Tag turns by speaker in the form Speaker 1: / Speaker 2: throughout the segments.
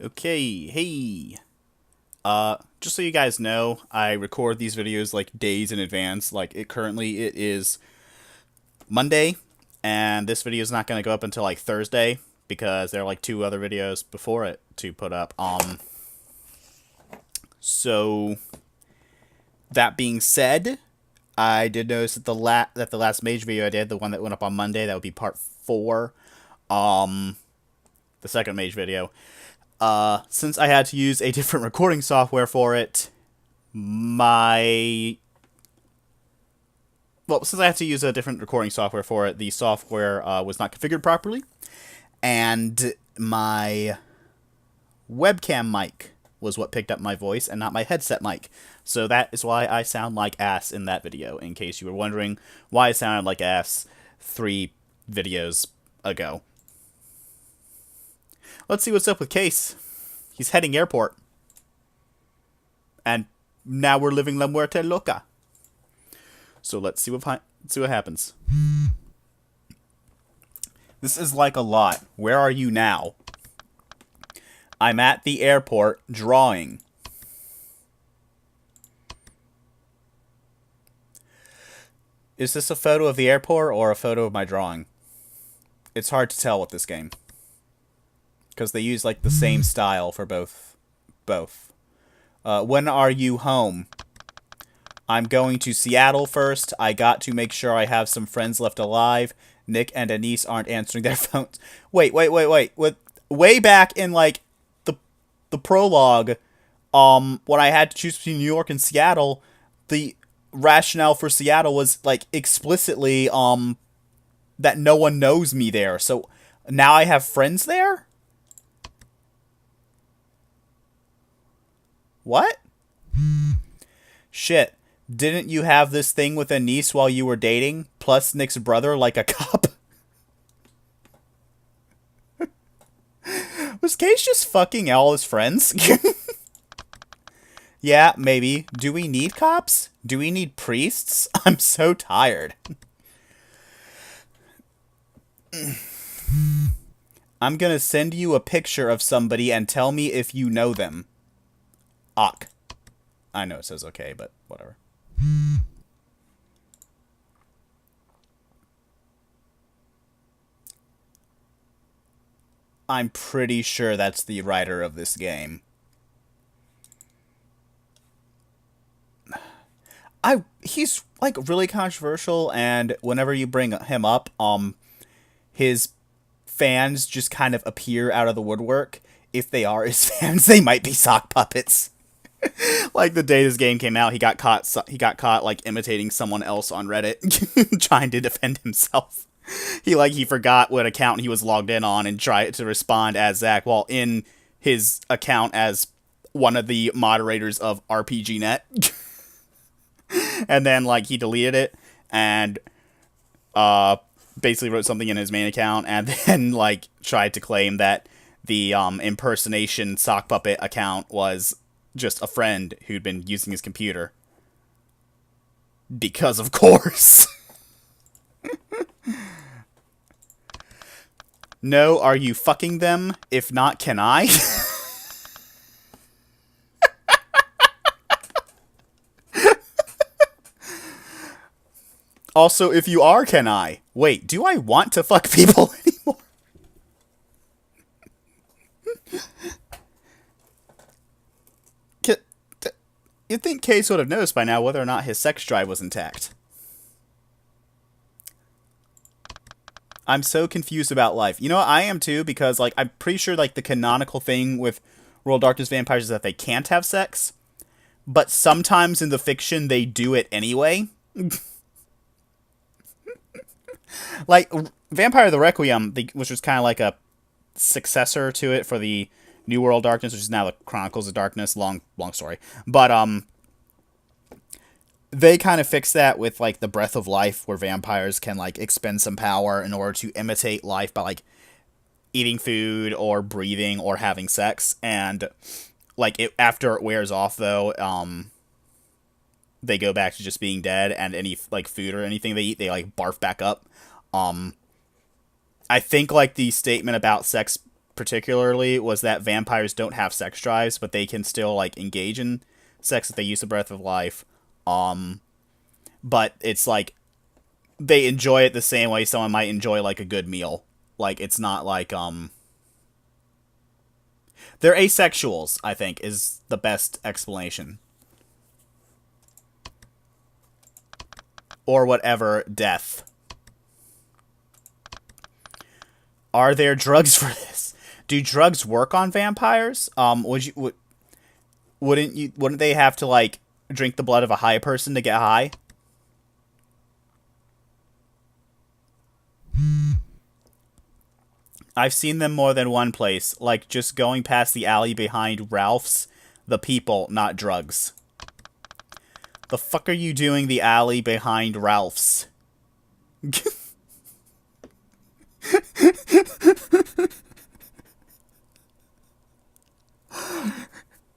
Speaker 1: Okay, hey. Just so you guys know, I record these videos like days in advance. It is Monday, and this video is not going to go up until like Thursday because there are like two other videos before it to put up. So that being said, I did notice that the last mage video I did, the one that went up on Monday, that would be part 4. The second mage video. Since I had to use a different recording software for it, since I had to use a different recording software for it, the software was not configured properly, and my webcam mic was what picked up my voice and not my headset mic. So that is why I sound like ass in that video, in case you were wondering why I sounded like ass 3 videos ago. Let's see what's up with Case. He's heading airport. And now we're living La Muerte Loca. So let's see what happens. This is like a lot. Where are you now? I'm at the airport drawing. Is this a photo of the airport or a photo of my drawing? It's hard to tell with this game, because they use like the same style for both. When are you home? I'm going to Seattle first. I got to make sure I have some friends left alive. Nick and Anise aren't answering their phones. Wait. With way back in like the prologue, when I had to choose between New York and Seattle, the rationale for Seattle was like explicitly that no one knows me there. So now I have friends there? What? Shit. Didn't you have this thing with Anise while you were dating? Plus Nick's brother like a cop? Was Case just fucking all his friends? Yeah, maybe. Do we need cops? Do we need priests? I'm so tired. I'm gonna send you a picture of somebody and tell me if you know them. Ock. I know it says okay, but whatever. I'm pretty sure that's the writer of this game. He's like really controversial, and whenever you bring him up, his fans just kind of appear out of the woodwork. If they are his fans, they might be sock puppets. Like the day this game came out, he got caught like imitating someone else on Reddit trying to defend himself. He forgot what account he was logged in on and tried to respond as Zach while in his account as one of the moderators of RPGNet. And then like he deleted it and basically wrote something in his main account and then like tried to claim that the impersonation sock puppet account was just a friend who'd been using his computer. Because of course. No, are you fucking them? If not, can I? Also, if you are, can I? Wait, do I want to fuck people anymore? You'd think Case would have noticed by now whether or not his sex drive was intact. I'm so confused about life. You know what? I am too, because like I'm pretty sure like the canonical thing with World of Darkness vampires is that they can't have sex, but sometimes in the fiction they do it anyway. Like Vampire the Requiem, which was kind of like a successor to it for the New World Darkness, which is now the Chronicles of Darkness. Long story, but they kind of fixed that with like the Breath of Life, where vampires can like expend some power in order to imitate life by like eating food or breathing or having sex, and like after it wears off though, they go back to just being dead, and any like food or anything they eat, they like barf back up. I think like the statement about sex particularly was that vampires don't have sex drives, but they can still like engage in sex if they use the breath of life. Um, but it's like they enjoy it the same way someone might enjoy like a good meal. Like it's not like they're asexuals, I think, is the best explanation. Or whatever, death. Are there drugs for this? Do drugs work on vampires? Wouldn't they have to like drink the blood of a high person to get high? I've seen them more than one place, like just going past the alley behind Ralph's. The people, not drugs. The fuck are you doing the alley behind Ralph's?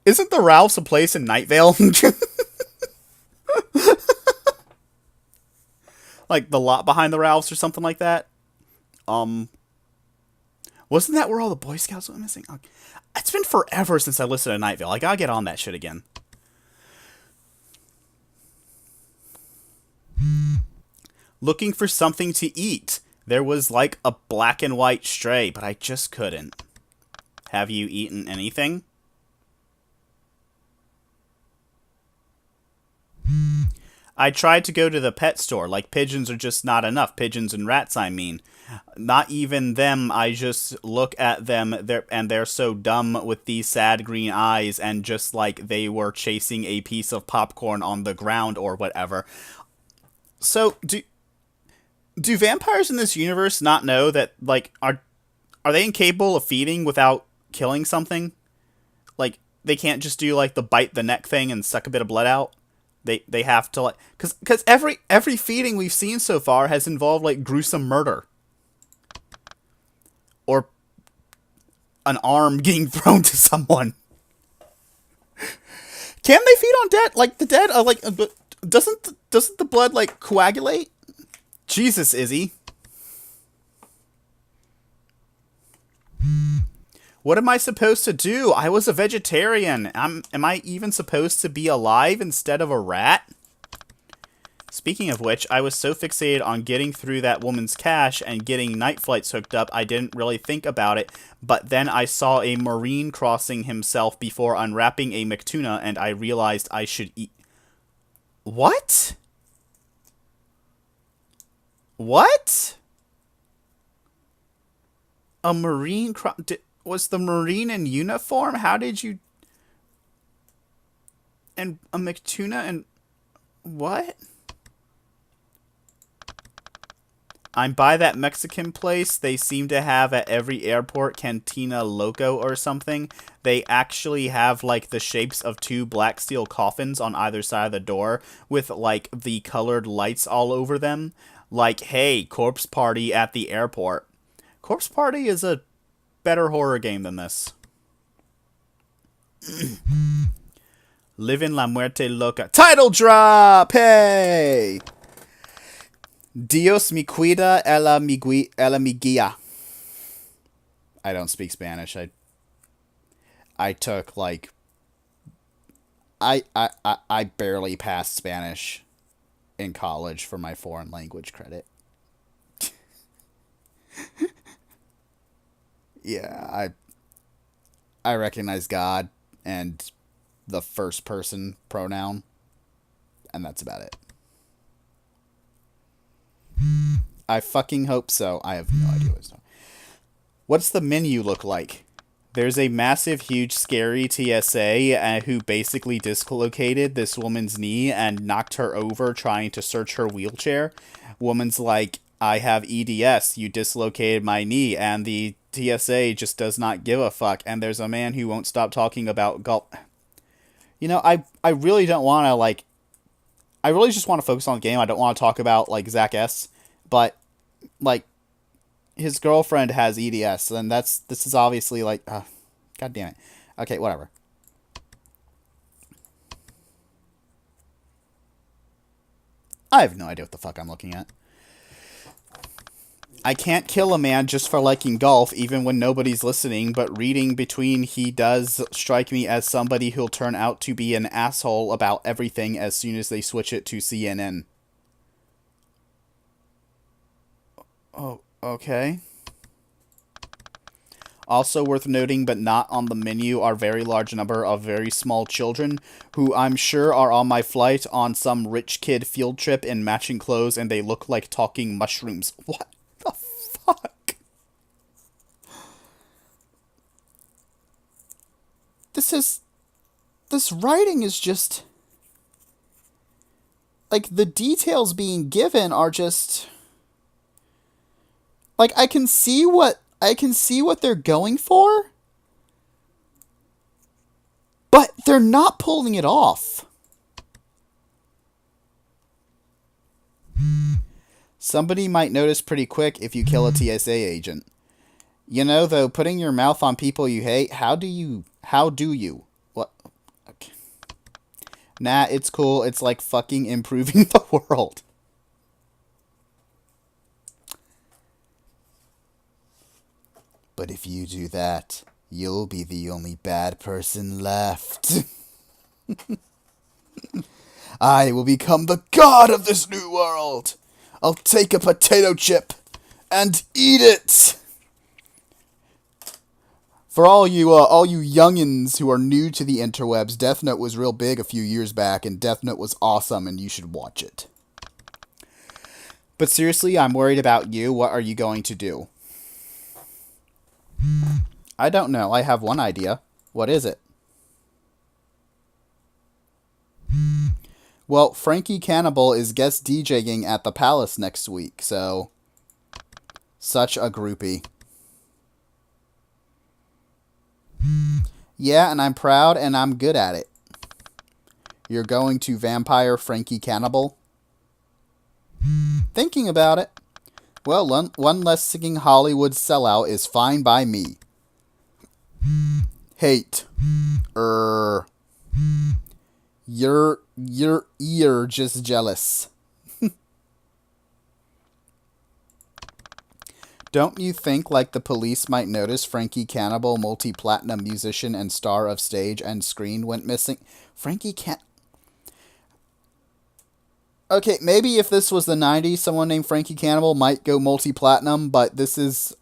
Speaker 1: Isn't the Ralph's a place in Night Vale? Like the lot behind the Ralph's or something like that? Wasn't that where all the Boy Scouts went missing? It's been forever since I listened to Night Vale. I gotta get on that shit again. Looking for something to eat. There was like a black and white stray, but I just couldn't. Have you eaten anything? I tried to go to the pet store. Like, pigeons are just not enough. Pigeons and rats, I mean. Not even them. I just look at them, they're so dumb with these sad green eyes, and just like they were chasing a piece of popcorn on the ground or whatever. So, do vampires in this universe not know that, like, are they incapable of feeding without killing something? Like, they can't just do, like, the bite the neck thing and suck a bit of blood out? They have to, like... Because every feeding we've seen so far has involved, like, gruesome murder. Or an arm getting thrown to someone. Can they feed on dead? Like, the dead are, like... Doesn't the blood, like, coagulate? Jesus, Izzy. What am I supposed to do? I was a vegetarian. Am I even supposed to be alive instead of a rat? Speaking of which, I was so fixated on getting through that woman's cache and getting night flights hooked up, I didn't really think about it, but then I saw a Marine crossing himself before unwrapping a McTuna, and I realized I should eat... What? What? A Marine was the Marine in uniform? How did you... And a McTuna and... What? I'm by that Mexican place they seem to have at every airport, Cantina Loco or something. They actually have, like, the shapes of two black steel coffins on either side of the door with, like, the colored lights all over them. Like, hey, corpse party at the airport. Corpse Party is a better horror game than this. Live in La Muerte Loca. Title drop! Hey! Dios me cuida, ella me guía. I don't speak Spanish. I took, like... I barely passed Spanish in college for my foreign language credit. Yeah, I recognize God and the first person pronoun, and that's about it. I fucking hope so. I have no idea what's going on. What's the menu look like? There's a massive, huge, scary TSA who basically dislocated this woman's knee and knocked her over trying to search her wheelchair. Woman's like, I have EDS, you dislocated my knee, and the TSA just does not give a fuck, and there's a man who won't stop talking about golf. You know, I really don't want to, like... I really just want to focus on the game. I don't want to talk about, like, Zach S., but, like, his girlfriend has EDS, and this is obviously, like... God damn it. Okay, whatever. I have no idea what the fuck I'm looking at. I can't kill a man just for liking golf, even when nobody's listening, but reading between he does strike me as somebody who'll turn out to be an asshole about everything as soon as they switch it to CNN. Oh, okay. Also worth noting, but not on the menu, are very large number of very small children, who I'm sure are on my flight on some rich kid field trip in matching clothes, and they look like talking mushrooms. What the fuck? This writing is just... Like, the details being given are just... Like, I can see what they're going for, but they're not pulling it off. Somebody might notice pretty quick if you kill a TSA agent. You know, though, putting your mouth on people you hate, how do you? What? Okay. Nah, it's cool. It's like fucking improving the world. But if you do that, you'll be the only bad person left. I will become the god of this new world. I'll take a potato chip and eat it. For all you youngins who are new to the interwebs, Death Note was real big a few years back, and Death Note was awesome, and you should watch it. But seriously, I'm worried about you. What are you going to do? I don't know. I have one idea. What is it? Well, Frankie Cannibal is guest DJing at the Palace next week, so... Such a groupie. Yeah, and I'm proud and I'm good at it. You're going to Vampire Frankie Cannibal? Thinking about it. Well, one less singing Hollywood sellout is fine by me. Hate. You're just jealous. Don't you think, like, the police might notice Frankie Cannibal, multi-platinum musician and star of stage and screen, went missing? Frankie can't... Okay, maybe if this was the 90s, someone named Frankie Cannibal might go multi-platinum, but this is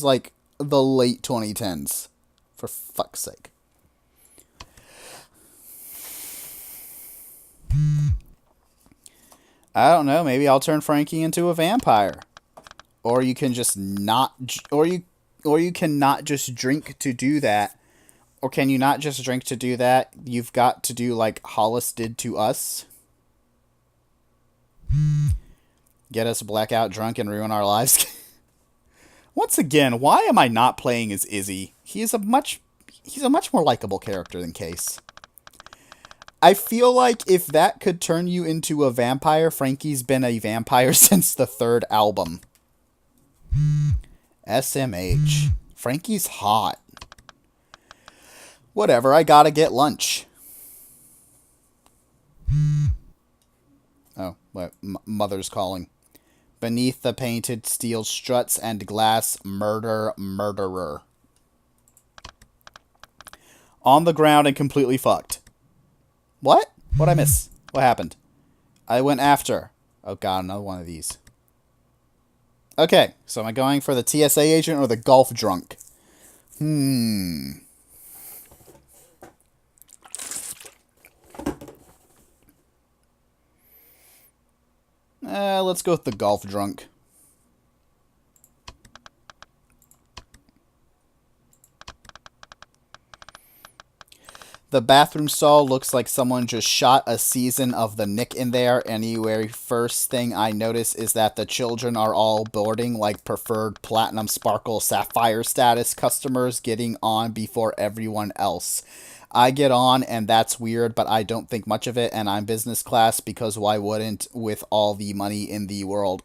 Speaker 1: like the late 2010s. For fuck's sake. I don't know, maybe I'll turn Frankie into a vampire. Or you can just not... Or you cannot just drink to do that. Or can you not just drink to do that? You've got to do like Hollis did to us. Get us blackout drunk and ruin our lives. Once again, why am I not playing as Izzy? He's a much more likable character than Case. I feel like if that could turn you into a vampire, Frankie's been a vampire since the 3rd album. SMH. Frankie's hot. Whatever, I gotta get lunch. Oh, what? Mother's calling. Beneath the painted steel struts and glass, murderer. On the ground and completely fucked. What? What'd I miss? What happened? I went after. Oh god, another one of these. Okay, so am I going for the TSA agent or the golf drunk? Let's go with the golf drunk. The bathroom stall looks like someone just shot a season of The Nick in there. Anyway, first thing I notice is that the children are all boarding like preferred platinum sparkle sapphire status customers, getting on before everyone else. I get on, and that's weird, but I don't think much of it, and I'm business class because why wouldn't, with all the money in the world?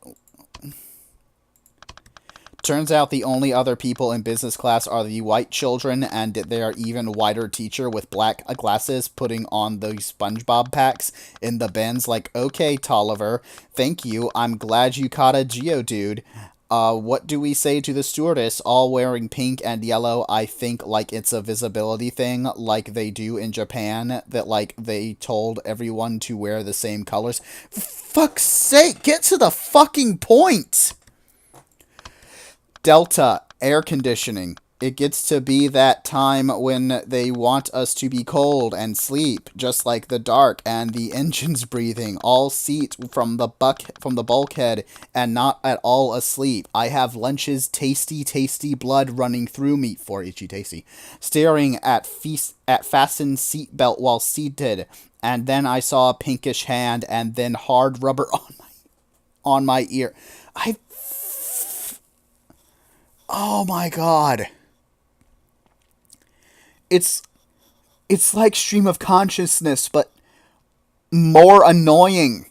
Speaker 1: Turns out the only other people in business class are the white children, and their even whiter teacher with black glasses putting on the SpongeBob packs in the bins like, okay, Tolliver, thank you, I'm glad you caught a Geodude. What do we say to the stewardess, all wearing pink and yellow? I think, like, it's a visibility thing, like they do in Japan, that, like, they told everyone to wear the same colors. For fuck's sake, get to the fucking point! Delta, air conditioning. It gets to be that time when they want us to be cold and sleep, just like the dark and the engines breathing, all seat from the bulkhead and not at all asleep. I have lunches, tasty, tasty blood running through me for itchy tasty, staring at fastened seatbelt while seated, and then I saw a pinkish hand and then hard rubber on my ear. Oh my god. It's like stream of consciousness, but more annoying.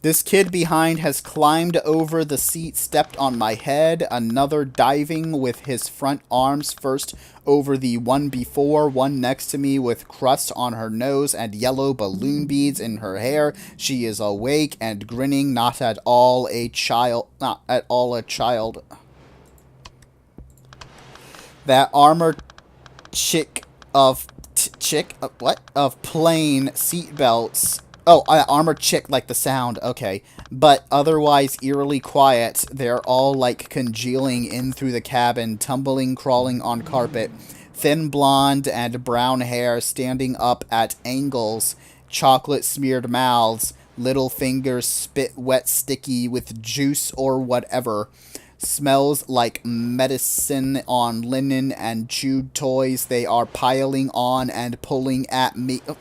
Speaker 1: This kid behind has climbed over the seat, stepped on my head, another diving with his front arms first over the one before, one next to me with crust on her nose and yellow balloon beads in her hair. She is awake and grinning, not at all a child. That armor chick of plain seatbelts. Oh, armored chick, like the sound, okay. But otherwise eerily quiet, they're all like congealing in through the cabin, tumbling, crawling on carpet. Thin blonde and brown hair standing up at angles, chocolate-smeared mouths, little fingers spit wet sticky with juice or whatever. Smells like medicine on linen and chewed toys. They are piling on and pulling at me. Oh.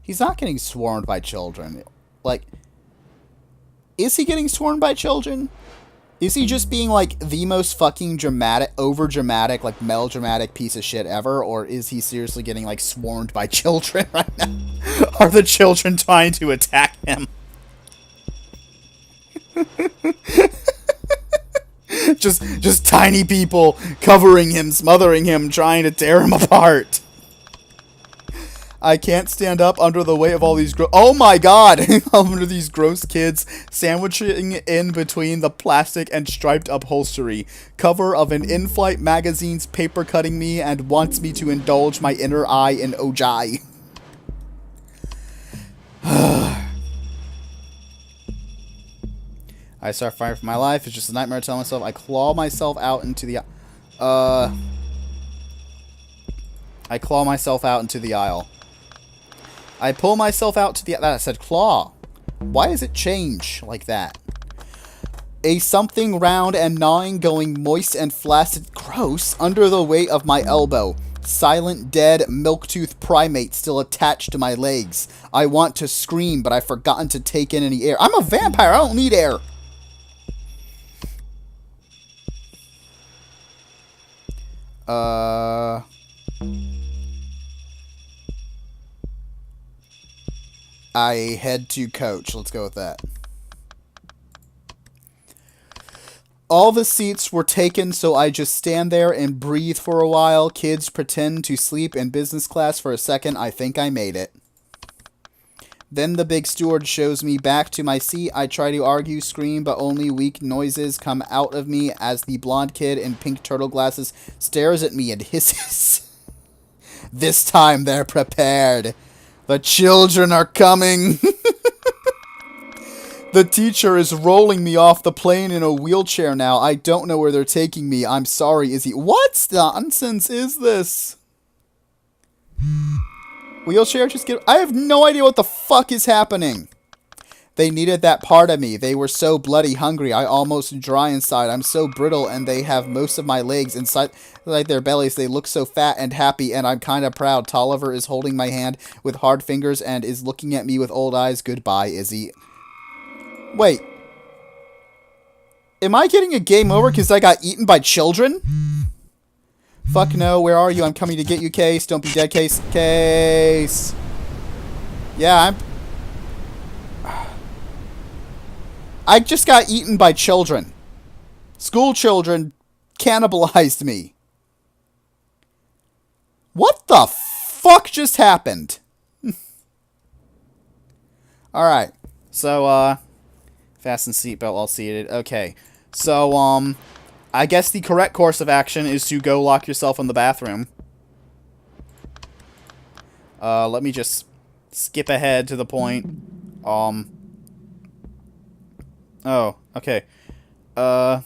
Speaker 1: He's not getting swarmed by children. Like, is he getting swarmed by children? Is he just being, like, the most fucking dramatic, over-dramatic, like, melodramatic piece of shit ever? Or is he seriously getting, like, swarmed by children right now? Are the children trying to attack him? just tiny people covering him, smothering him, trying to tear him apart. I can't stand up under the weight of all these oh my god! Under these gross kids, sandwiching in between the plastic and striped upholstery. Cover of an in-flight magazine's paper cutting me and wants me to indulge my inner eye in ojai. I start fighting for my life. It's just a nightmare to tell myself. I claw myself out into the aisle. I pull myself out to the... That I said claw. Why does it change like that? A something round and gnawing going moist and flaccid. Gross. Under the weight of my elbow. Silent, dead, milk-toothed primate still attached to my legs. I want to scream, but I've forgotten to take in any air. I'm a vampire. I don't need air. I head to coach. Let's go with that. All the seats were taken, so I just stand there and breathe for a while. Kids pretend to sleep in business class for a second. I think I made it. Then the big steward shows me back to my seat. I try to argue, scream, but only weak noises come out of me as the blonde kid in pink turtle glasses stares at me and hisses. This time they're prepared. The children are coming. The teacher is rolling me off the plane in a wheelchair now. I don't know where they're taking me. I'm sorry, Izzy. What nonsense is this? Wheelchair just get... I have no idea what the fuck is happening. They needed that part of me. They were so bloody hungry. I almost dry inside. I'm so brittle, and they have most of my legs inside like their bellies. They look so fat and happy, and I'm kind of proud. Tolliver is holding my hand with hard fingers and is looking at me with old eyes. Goodbye, Izzy. Wait. Am I getting a game over because I got eaten by children? Fuck no. Where are you? I'm coming to get you, Case. Don't be dead, Case. Case. Yeah, I just got eaten by children. School children cannibalized me. What the fuck just happened? Alright. So, fasten seatbelt all seated. Okay. So, I guess the correct course of action is to go lock yourself in the bathroom. Let me just skip ahead to the point. Oh, okay. Okay,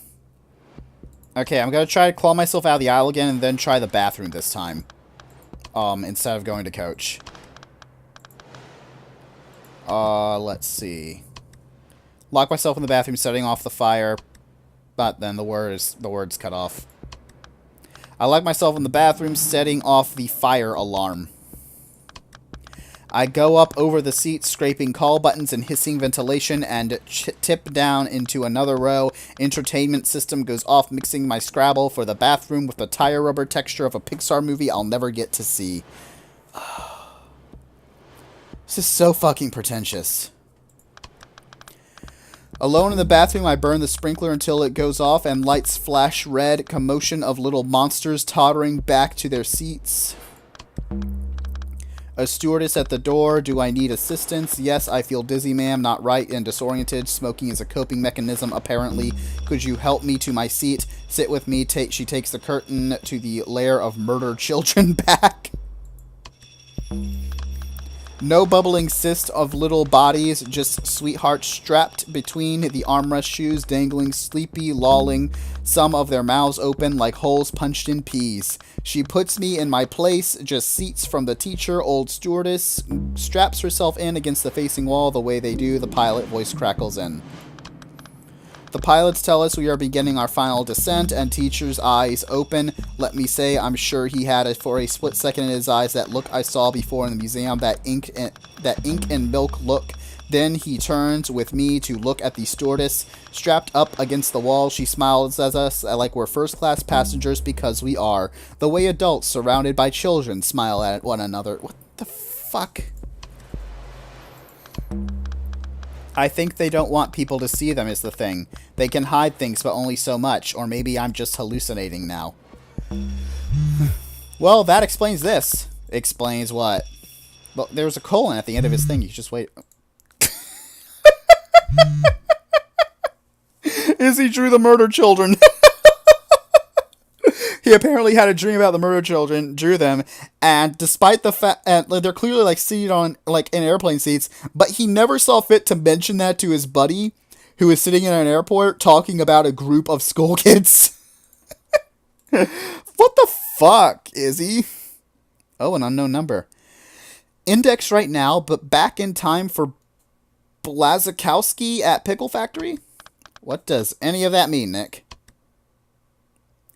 Speaker 1: I'm gonna try to claw myself out of the aisle again and then try the bathroom this time. Instead of going to coach. Let's see. Lock myself in the bathroom, setting off the fire. But then the word's cut off. I lock myself in the bathroom, setting off the fire alarm. I go up over the seats, scraping call buttons and hissing ventilation, and tip down into another row. Entertainment system goes off, mixing my Scrabble for the bathroom with the tire rubber texture of a Pixar movie I'll never get to see. This is so fucking pretentious. Alone in the bathroom, I burn the sprinkler until it goes off and lights flash red, commotion of little monsters tottering back to their seats. A stewardess at the door. Do I need assistance? Yes, I feel dizzy, ma'am. Not right and disoriented. Smoking is a coping mechanism, apparently. Could you help me to my seat? Sit with me. She takes the curtain to the lair of murdered children back. No bubbling cyst of little bodies, just sweethearts strapped between the armrest shoes, dangling, sleepy, lolling, some of their mouths open like holes punched in peas. She puts me in my place, just seats from the teacher, old stewardess, straps herself in against the facing wall the way they do, the pilot voice crackles in. The pilots tell us we are beginning our final descent, and teacher's eyes open. Let me say, I'm sure he had for a split second in his eyes that look I saw before in the museum, that ink and milk look. Then he turns with me to look at the stewardess. Strapped up against the wall, she smiles at us like we're first-class passengers because we are. The way adults surrounded by children smile at one another. What the fuck? I think they don't want people to see them is the thing. They can hide things, but only so much. Or maybe I'm just hallucinating now. Well, that explains this. Explains what? Well, there's a colon at the end of his thing. You just wait. Izzy drew the murdered children. He apparently had a dream about the murdered children, drew them, and despite the fact they're clearly like seated on like in airplane seats, but he never saw fit to mention that to his buddy who was sitting in an airport talking about a group of school kids. What the fuck, Izzy? Oh, an unknown number. Index right now, but back in time for Blazakowski at Pickle Factory? What does any of that mean, Nick?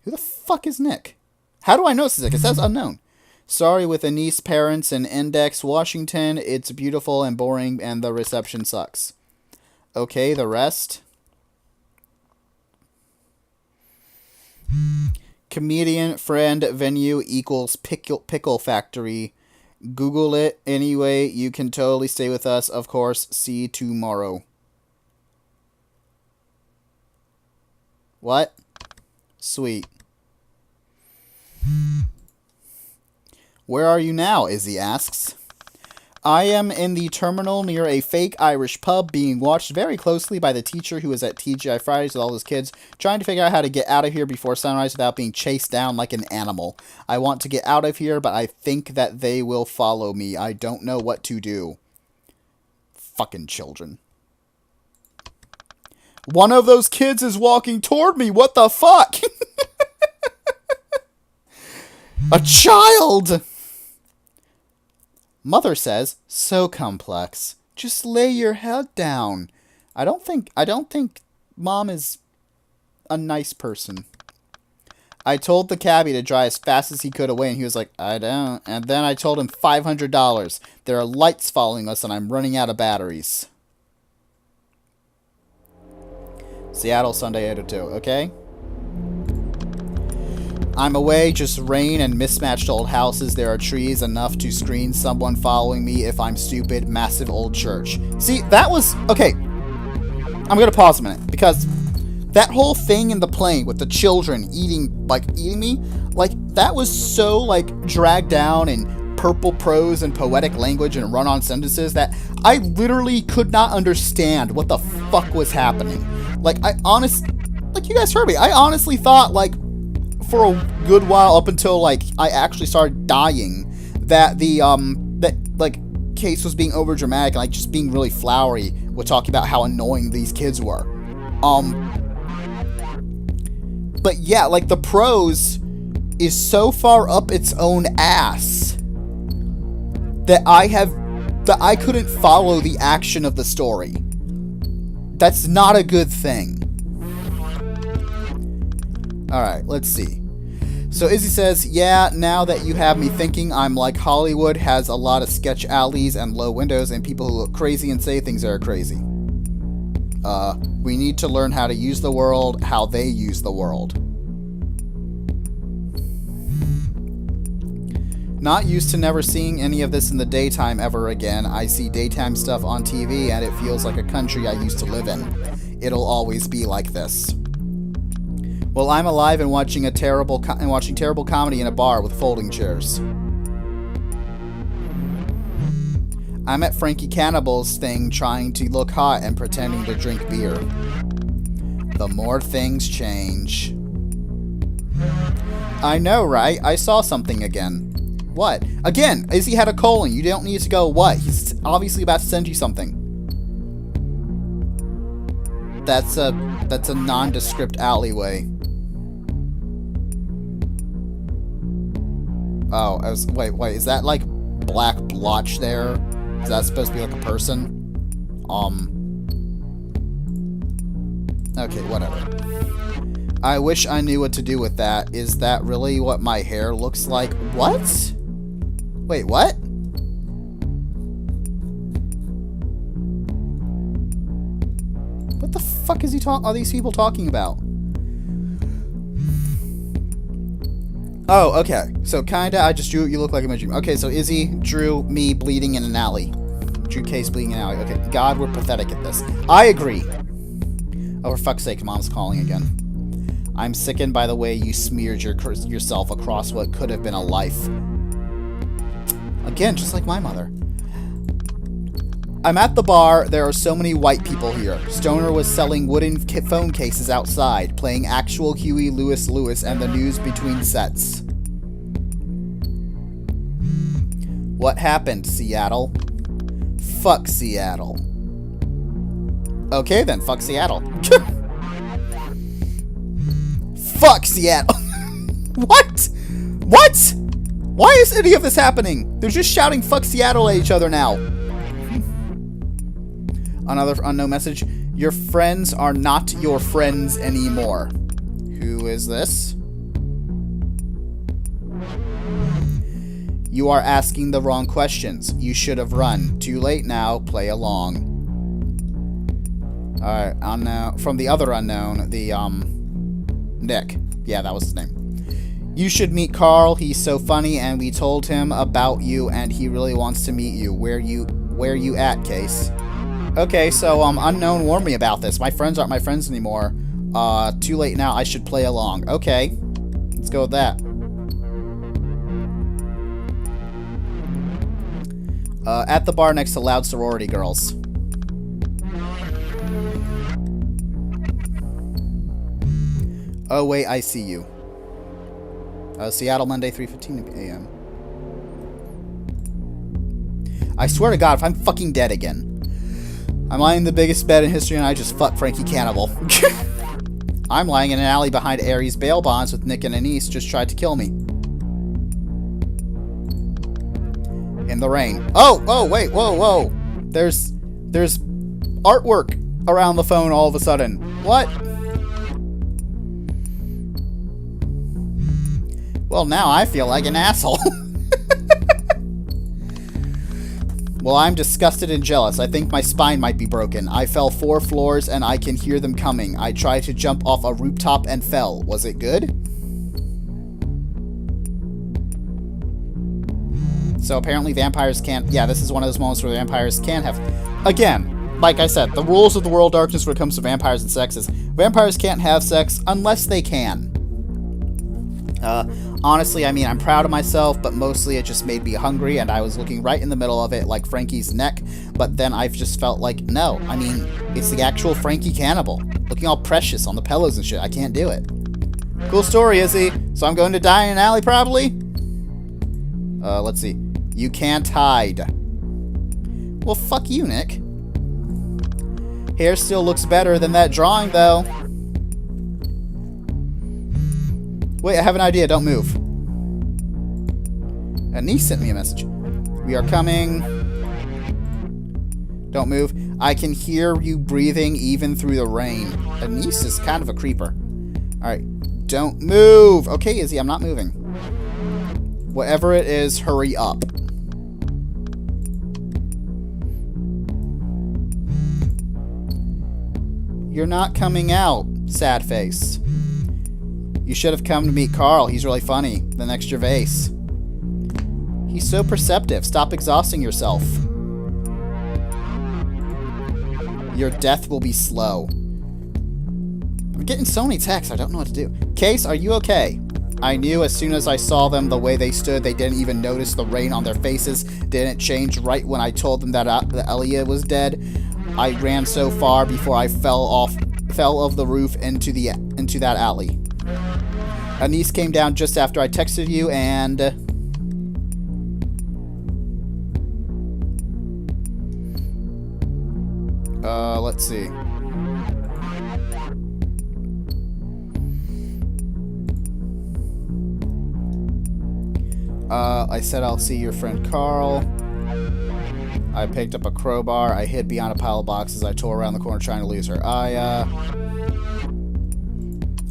Speaker 1: Who the fuck is Nick? How do I know this is Nick? It says unknown. Sorry, with a niece, parents, and Index, Washington. It's beautiful and boring, and the reception sucks. Okay, the rest. Comedian, friend, venue equals pickle factory. Google it. Anyway, you can totally stay with us. Of course, see you tomorrow. What? Sweet. Where are you now? Izzy asks. I am in the terminal near a fake Irish pub being watched very closely by the teacher who is at TGI Fridays with all his kids, trying to figure out how to get out of here before sunrise without being chased down like an animal. I want to get out of here, but I think that they will follow me. I don't know what to do. Fucking children. One of those kids is walking toward me. What the fuck? A child! Mother says, so complex. Just lay your head down. I don't think Mom is a nice person. I told the cabbie to drive as fast as he could away, and he was like, I don't. And then I told him $500. There are lights following us, and I'm running out of batteries. Seattle, Sunday 802, okay? I'm away, just rain and mismatched old houses. There are trees enough to screen someone following me if I'm stupid. Massive old church. See, that was... Okay. I'm gonna pause a minute, because that whole thing in the plane with the children eating me, Like, that was so, like, dragged down in purple prose and poetic language and run-on sentences that I literally could not understand what the fuck was happening. Like, like, you guys heard me, I honestly thought, like, for a good while, up until, like, I actually started dying, that like, Case was being overdramatic and, like, just being really flowery with talking about how annoying these kids were. But yeah, like, the prose is so far up its own ass that I couldn't follow the action of the story. That's not a good thing. Alright, let's see. So Izzy says, yeah, now that you have me thinking, I'm like Hollywood has a lot of sketch alleys and low windows and people who look crazy and say things that are crazy. We need to learn how to use the world, how they use the world. Not used to never seeing any of this in the daytime ever again. I see daytime stuff on TV and it feels like a country I used to live in. It'll always be like this. Well, I'm alive and watching terrible comedy in a bar with folding chairs. I'm at Frankie Cannibal's thing trying to look hot and pretending to drink beer. The more things change. I know, right? I saw something again. What? Again, Izzy had a colon. You don't need to go, what? He's obviously about to send you something. That's a nondescript alleyway. Oh, wait, is that like black blotch there? Is that supposed to be like a person? Okay, whatever. I wish I knew what to do with that. Is that really what my hair looks like? What? Wait, what? What the fuck is are these people talking about? Oh, okay. So, kinda, I just drew what you look like in my dream. Okay, so Izzy drew me bleeding in an alley. Drew Case bleeding in an alley. Okay, God, we're pathetic at this. I agree. Oh, for fuck's sake, Mom's calling again. I'm sickened by the way you smeared yourself across what could have been a life. Again, just like my mother. I'm at the bar. There are so many white people here. Stoner was selling wooden phone cases outside, playing actual Huey Lewis and the news between sets. What happened, Seattle? Fuck Seattle. Okay then, fuck Seattle. Fuck Seattle. What? What? Why is any of this happening? They're just shouting fuck Seattle at each other now. Another unknown message. Your friends are not your friends anymore. Who is this? You are asking the wrong questions. You should have run. Too late now. Play along. Alright, unknown. From the other unknown, the, Nick. Yeah, that was his name. You should meet Carl. He's so funny, and we told him about you, and he really wants to meet you. Where you at, Case? Okay, so, unknown warned me about this. My friends aren't my friends anymore. Too late now. I should play along. Okay. Let's go with that. At the bar next to loud sorority girls. Oh, wait, I see you. Seattle, Monday, 3:15 a.m. I swear to God, if I'm fucking dead again. I'm lying in the biggest bed in history and I just fucked Frankie Cannibal. I'm lying in an alley behind Aries bail bonds with Nick and Anise just tried to kill me. In the rain. Oh, wait, whoa. There's artwork around the phone all of a sudden. What? Well, now I feel like an asshole. Well, I'm disgusted and jealous. I think my spine might be broken. I fell 4 floors and I can hear them coming. I tried to jump off a rooftop and fell. Was it good? So apparently vampires can't... Yeah, this is one of those moments where vampires can have... Again, like I said, the rules of the World of Darkness when it comes to vampires and sex is vampires can't have sex unless they can. Honestly, I mean, I'm proud of myself, but mostly it just made me hungry, and I was looking right in the middle of it, like Frankie's neck, but then I've just felt like, no, I mean, it's the actual Frankie cannibal. Looking all precious on the pillows and shit, I can't do it. Cool story, Izzy. So I'm going to die in an alley, probably? Let's see. You can't hide. Well, fuck you, Nick. Hair still looks better than that drawing, though. Wait, I have an idea. Don't move. Anise sent me a message. We are coming. Don't move. I can hear you breathing even through the rain. Anise is kind of a creeper. Alright. Don't move. Okay, Izzy, I'm not moving. Whatever it is, hurry up. You're not coming out, sad face. You should have come to meet Carl. He's really funny. The next Gervais. He's so perceptive. Stop exhausting yourself. Your death will be slow. I'm getting so many texts, I don't know what to do. Case, are you okay? I knew as soon as I saw them, the way they stood, they didn't even notice the rain on their faces. Didn't change right when I told them that Elia was dead. I ran so far before I fell off the roof into that alley. Anise came down just after I texted you, and let's see. I said I'll see your friend Carl. I picked up a crowbar. I hid behind a pile of boxes. I tore around the corner trying to lose her. I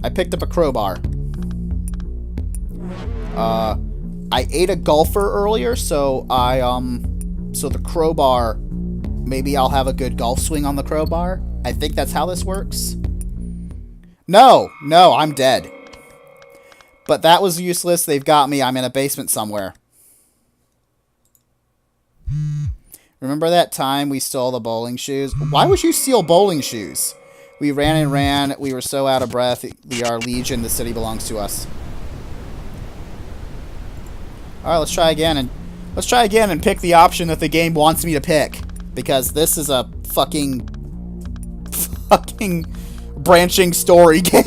Speaker 1: picked up a crowbar. I ate a golfer earlier, so so the crowbar, maybe I'll have a good golf swing on the crowbar. I think that's how this works. No, I'm dead. But that was useless. They've got me. I'm in a basement somewhere. Remember that time we stole the bowling shoes? Why would you steal bowling shoes? We ran and ran. We were so out of breath. We are legion. The city belongs to us. Alright, let's try again and pick the option that the game wants me to pick. Because this is a fucking branching story game.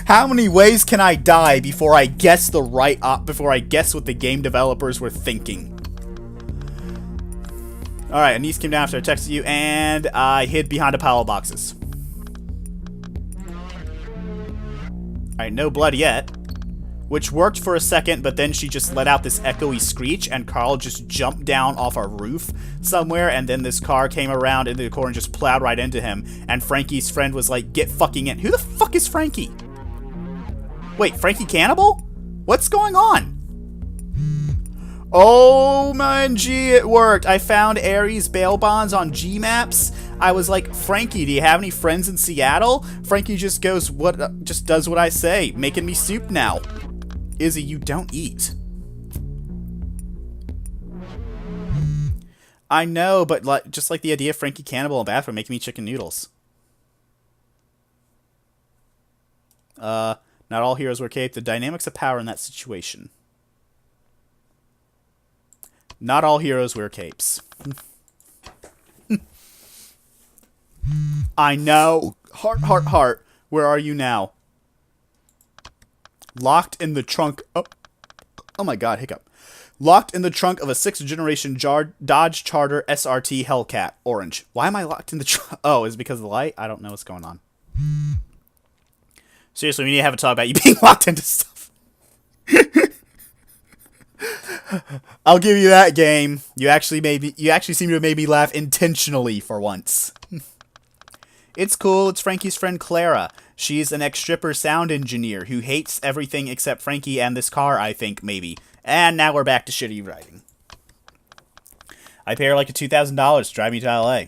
Speaker 1: How many ways can I die before I guess before I guess what the game developers were thinking? Alright, Anise came down after I texted you, and I hid behind a pile of boxes. Alright, no blood yet. Which worked for a second, but then she just let out this echoey screech, and Carl just jumped down off our roof somewhere, and then this car came around into the corner and just plowed right into him, and Frankie's friend was like, get fucking in. Who the fuck is Frankie? Wait, Frankie Cannibal? What's going on? Oh, man, gee, it worked. I found Aries bail bonds on Gmaps. I was like, Frankie, do you have any friends in Seattle? Frankie just goes, just does what I say, making me soup now. Izzy, you don't eat. I know, but just like the idea of Frankie Cannibal in the bathroom making me chicken noodles. Not all heroes wear cape. The dynamics of power in that situation. Not all heroes wear capes. I know. Heart, heart, heart. Where are you now? Locked in the trunk. Oh my god, hiccup. Locked in the trunk of a 6th generation Dodge Charger SRT Hellcat. Orange. Why am I locked in the trunk? Oh, is it because of the light? I don't know what's going on. Seriously, we need to have a talk about you being locked into stuff. I'll give you that, game. You actually seem to have made me laugh intentionally for once. It's cool. It's Frankie's friend Clara. She's an ex-stripper sound engineer who hates everything except Frankie and this car, I think, maybe. And now we're back to shitty writing. I pay her like $2,000 to drive me to LA.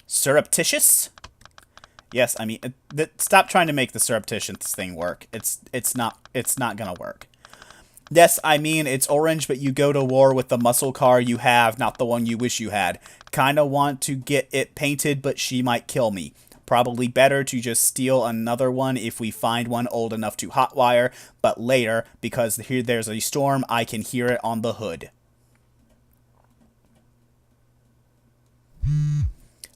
Speaker 1: Surreptitious? Yes, I mean, stop trying to make the surreptitious thing work. It's not gonna work. Yes, I mean, it's orange, but you go to war with the muscle car you have, not the one you wish you had. Kinda want to get it painted, but she might kill me. Probably better to just steal another one if we find one old enough to hotwire, but later, because here there's a storm, I can hear it on the hood.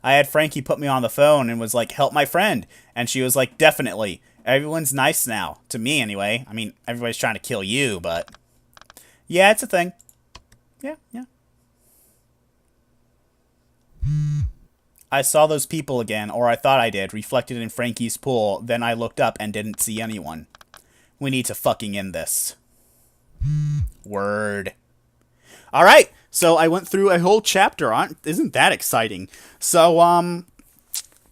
Speaker 1: I had Frankie put me on the phone and was like, help my friend. And she was like, definitely. Everyone's nice now. To me, anyway. I mean, everybody's trying to kill you, but... yeah, it's a thing. Yeah, yeah. I saw those people again, or I thought I did, reflected in Frankie's pool. Then I looked up and didn't see anyone. We need to fucking end this. Word. Alright, so I went through a whole chapter on... isn't that exciting? So,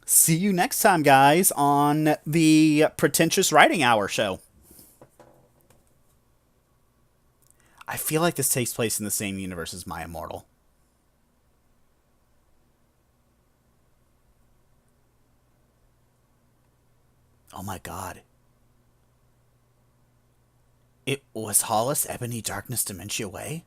Speaker 1: see you next time, guys, on the Pretentious Writing Hour show. I feel like this takes place in the same universe as My Immortal. Oh my god. It was Hollis, Ebony, Darkness, Dementia Way?